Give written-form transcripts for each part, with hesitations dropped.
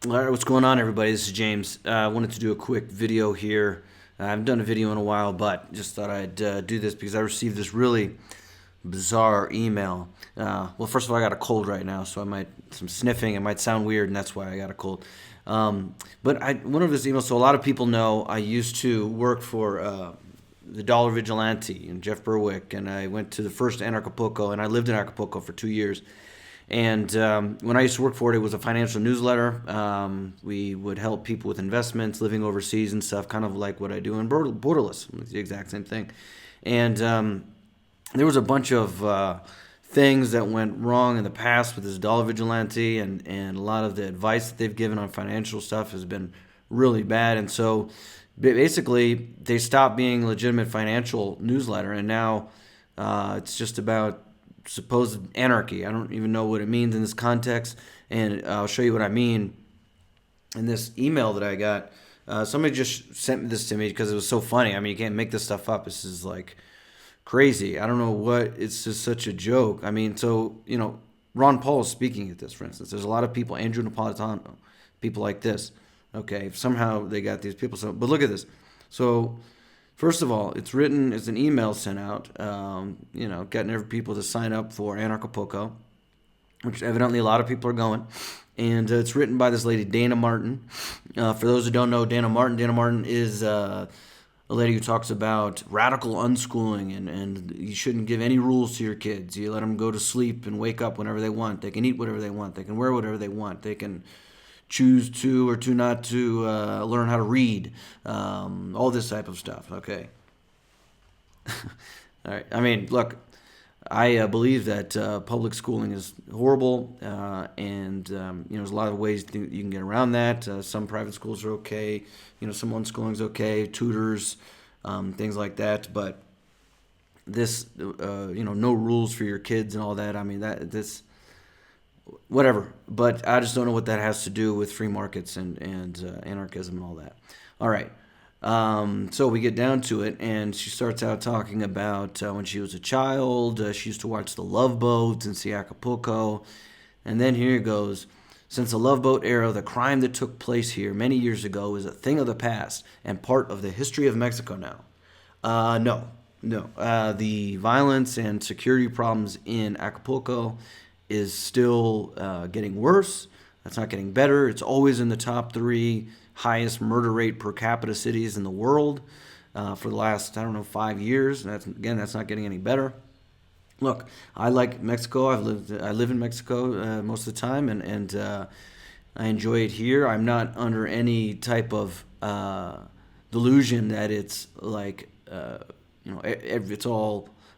All right, what's going on, everybody? This is James. I wanted to do a quick video here. I haven't done a video in a while, but just thought I'd do this because I received this really bizarre email. Well, first of all, I got a cold right now, so some sniffing. It might sound weird, and that's why I got a cold. But one of this emails. So a lot of people know I used to work for the Dollar Vigilante and Jeff Berwick, and I went to the first Anarchapulco, and I lived in Acapulco for 2 years. And when I used to work for it, it was a financial newsletter. We would help people with investments, living overseas and stuff, kind of like what I do in Borderless. It's the exact same thing. And there was a bunch of things that went wrong in the past with this Dollar Vigilante, and a lot of the advice that they've given on financial stuff has been really bad. And so basically, they stopped being a legitimate financial newsletter, and now it's just about supposed anarchy. I don't even know what it means in this context, and I'll show you what I mean. In this email that I got, somebody just sent this to me because it was so funny. I mean, you can't make this stuff up. This is like crazy. I don't know what. It's just such a joke. I mean, so Ron Paul is speaking at this, for instance. There's a lot of people, Andrew Napolitano, people like this. Okay, somehow they got these people. So, but look at this. So, first of all, it's written, it's an email sent out, getting every people to sign up for Anarchapulco, which evidently a lot of people are going. And it's written by this lady, Dana Martin. For those who don't know Dana Martin is a lady who talks about radical unschooling, and you shouldn't give any rules to your kids. You let them go to sleep and wake up whenever they want. They can eat whatever they want. They can wear whatever they want. They can choose to or to not to learn how to read, all this type of stuff. Okay. All right. I mean, look, I believe that public schooling is horrible, and there's a lot of ways you can get around that. Some private schools are okay. Some unschooling is okay. Tutors, things like that. But this, no rules for your kids and all that. I mean, this. Whatever, but I just don't know what that has to do with free markets and anarchism and all that. All right, so we get down to it, and she starts out talking about when she was a child, she used to watch the Love Boat and see Acapulco, and then here it goes. Since the Love Boat era, the crime that took place here many years ago is a thing of the past and part of the history of Mexico now. No. The violence and security problems in Acapulco is still getting worse. That's not getting better. It's always in the top 3 highest murder rate per capita cities in the world for the last, 5 years. That's not getting any better. Look, I like Mexico. I live in Mexico most of the time, and I enjoy it here. I'm not under any type of delusion that it's like it's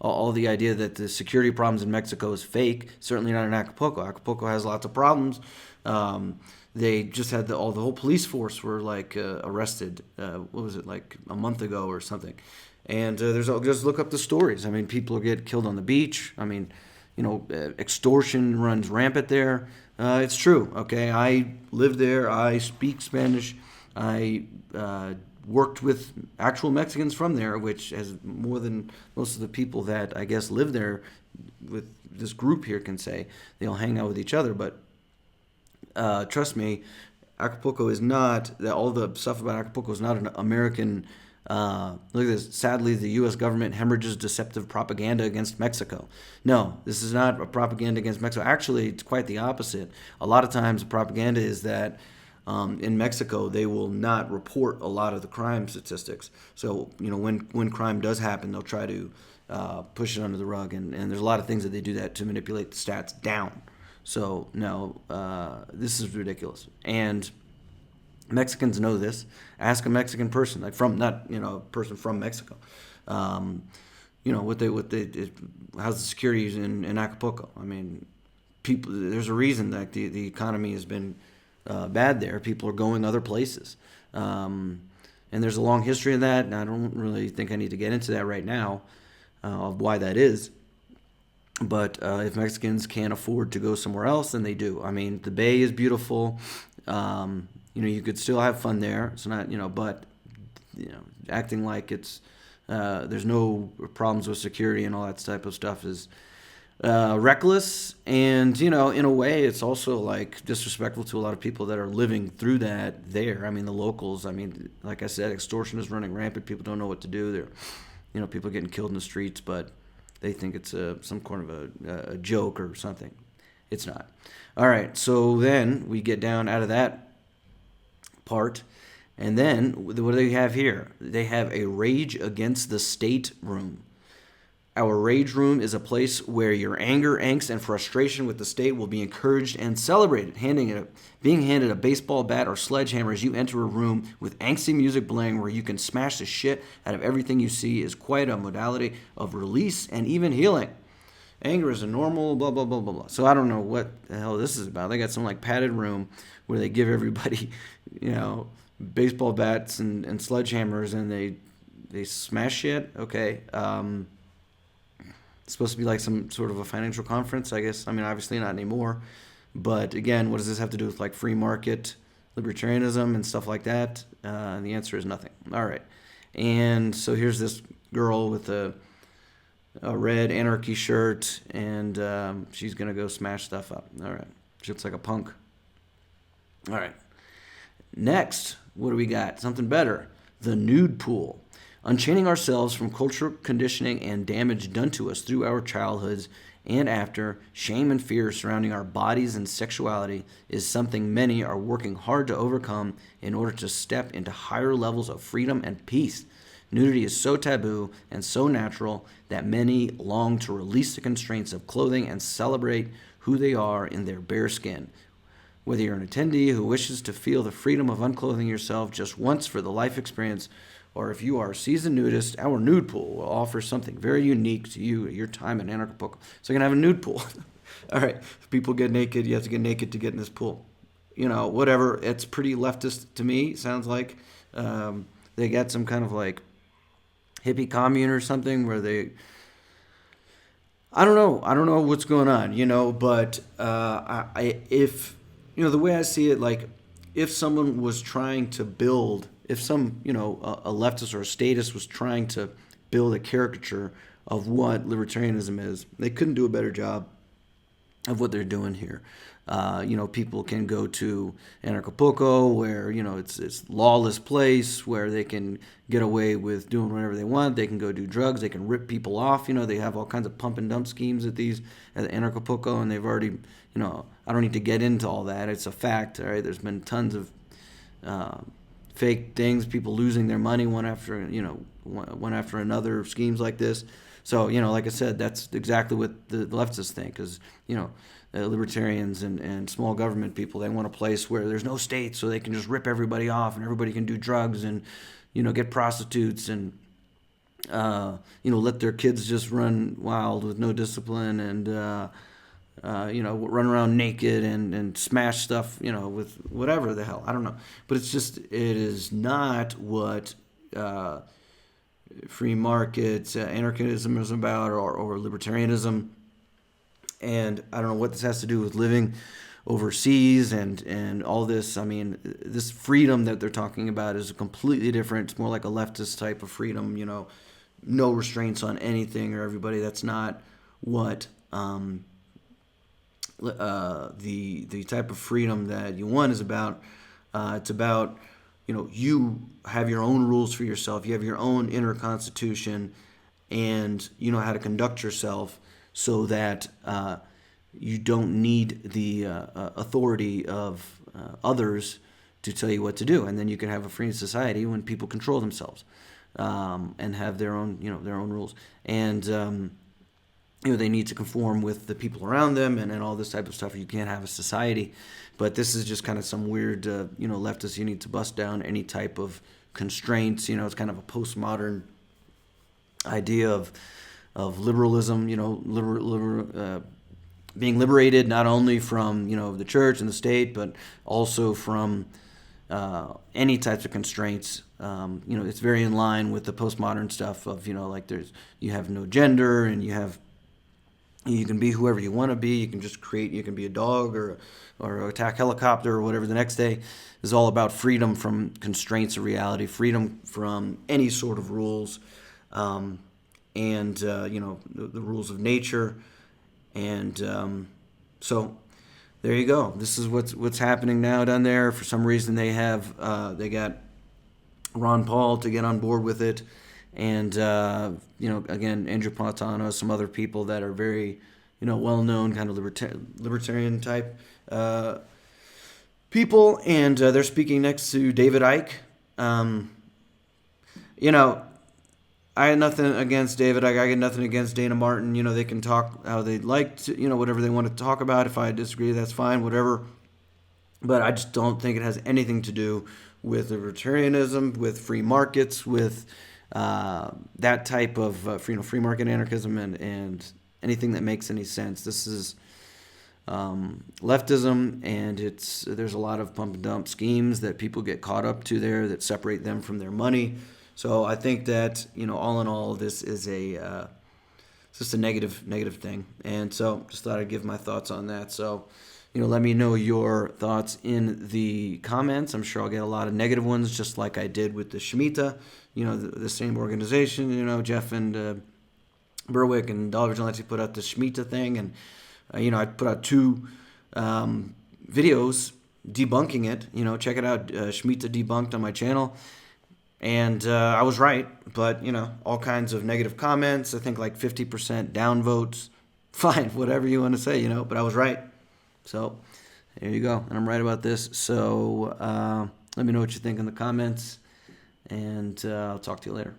all the idea that the security problems in Mexico is fake. Certainly not in Acapulco. Acapulco has lots of problems. They just had the whole police force were arrested. What was it, like a month ago or something? And just look up the stories. I mean, people get killed on the beach. I mean, extortion runs rampant there. It's true. Okay, I live there. I speak Spanish. I worked with actual Mexicans from there, which has more than most of the people that I guess live there with this group here can say. They all hang out with each other, but trust me, Acapulco is not, all the stuff about Acapulco is not an American, look at this, sadly the U.S. government hemorrhages deceptive propaganda against Mexico. No, this is not a propaganda against Mexico. Actually, it's quite the opposite. A lot of times the propaganda is that in Mexico, they will not report a lot of the crime statistics. So, when crime does happen, they'll try to push it under the rug. And there's a lot of things that they do that to manipulate the stats down. So, no, this is ridiculous. And Mexicans know this. Ask a Mexican person, like not a person from Mexico. How's the security in Acapulco? I mean, people. There's a reason that the economy has been bad there. People are going other places. And there's a long history of that, and I don't really think I need to get into that right now of why that is. But if Mexicans can't afford to go somewhere else, then they do. I mean, the Bay is beautiful. You could still have fun there. It's not, but acting like it's there's no problems with security and all that type of stuff is reckless, and in a way it's also like disrespectful to a lot of people that are living through that there. I mean, the locals, I mean, like I said, extortion is running rampant. People don't know what to do. They're people getting killed in the streets, but they think it's some kind of a joke or something. It's not. All right, so then we get down out of that part, and then what do they have here? They have a rage against the state room. Our rage room is a place where your anger, angst, and frustration with the state will be encouraged and celebrated. Being handed a baseball bat or sledgehammer as you enter a room with angsty music playing where you can smash the shit out of everything you see is quite a modality of release and even healing. Anger is a normal, blah, blah, blah, blah, blah. So I don't know what the hell this is about. They got some like padded room where they give everybody, baseball bats and sledgehammers, and they smash shit. Okay. It's supposed to be like some sort of a financial conference, I guess. I mean, obviously not anymore. But again, what does this have to do with like free market, libertarianism, and stuff like that? And the answer is nothing. All right. And so here's this girl with a red anarchy shirt, and she's going to go smash stuff up. All right. She looks like a punk. All right. Next, what do we got? Something better. The nude pool. Unchaining ourselves from cultural conditioning and damage done to us through our childhoods and after, shame and fear surrounding our bodies and sexuality is something many are working hard to overcome in order to step into higher levels of freedom and peace. Nudity is so taboo and so natural that many long to release the constraints of clothing and celebrate who they are in their bare skin. Whether you're an attendee who wishes to feel the freedom of unclothing yourself just once for the life experience, or if you are a seasoned nudist, our nude pool will offer something very unique to you at your time in Anarchapulco. So you're going to have a nude pool. All right, if people get naked, you have to get naked to get in this pool. Whatever. It's pretty leftist to me, sounds like. They got some kind of like hippie commune or something where they... I don't know what's going on, but if the way I see it, like, if someone was trying to build... If some, a leftist or a statist was trying to build a caricature of what libertarianism is, they couldn't do a better job of what they're doing here. People can go to Anarchapulco, where, it's lawless place where they can get away with doing whatever they want. They can go do drugs. They can rip people off. They have all kinds of pump and dump schemes at Anarchapulco, and they've already, I don't need to get into all that. It's a fact, all right? There's been tons of fake things, people losing their money one after another, schemes like this. So, like I said, that's exactly what the leftists think, because, libertarians and small government people, they want a place where there's no state, so they can just rip everybody off and everybody can do drugs and, get prostitutes and, let their kids just run wild with no discipline and, run around naked and smash stuff, with whatever the hell. I don't know. But it is not what free market anarchism is about, or libertarianism. And I don't know what this has to do with living overseas and all this. I mean, this freedom that they're talking about is completely different. It's more like a leftist type of freedom, no restraints on anything or everybody. That's not what... the type of freedom that you want is about. It's about, you have your own rules for yourself. You have your own inner constitution, and you know how to conduct yourself so that you don't need the authority of others to tell you what to do. And then you can have a free society when people control themselves and have their own rules. And they need to conform with the people around them and all this type of stuff. You can't have a society. But this is just kind of some weird, leftist. You need to bust down any type of constraints. It's kind of a postmodern idea of liberalism, being liberated not only from, the church and the state, but also from any types of constraints. It's very in line with the postmodern stuff of, you have no gender and you can be whoever you want to be. You can just you can be a dog or attack helicopter or whatever the next day. Is all about freedom from constraints of reality, freedom from any sort of rules, and the rules of nature. And so there you go. This is what's happening now down there. For some reason, they got Ron Paul to get on board with it, and again, Andrew Platano, some other people that are very well-known kind of libertarian type people, and they're speaking next to David Icke. I had nothing against David Icke. I got nothing against Dana Martin. They can talk how they'd like to, whatever they want to talk about. If I disagree, that's fine, whatever. But I just don't think it has anything to do with libertarianism, with free markets, with that type of free market anarchism, and anything that makes any sense. This is leftism, and there's a lot of pump and dump schemes that people get caught up to there that separate them from their money. So I think that all in all, this is it's just a negative thing, and so just thought I'd give my thoughts on that. So let me know your thoughts in the comments. I'm sure I'll get a lot of negative ones, just like I did with the Shemitah. The same organization. Jeff and Berwick and Dollar Vigilante put out the Shemitah thing, and I put out 2 videos debunking it. Check it out, Shemitah Debunked on my channel. And I was right, but, all kinds of negative comments. I think like 50% downvotes. Fine, whatever you want to say, but I was right. So there you go. And I'm right about this. So let me know what you think in the comments, and I'll talk to you later.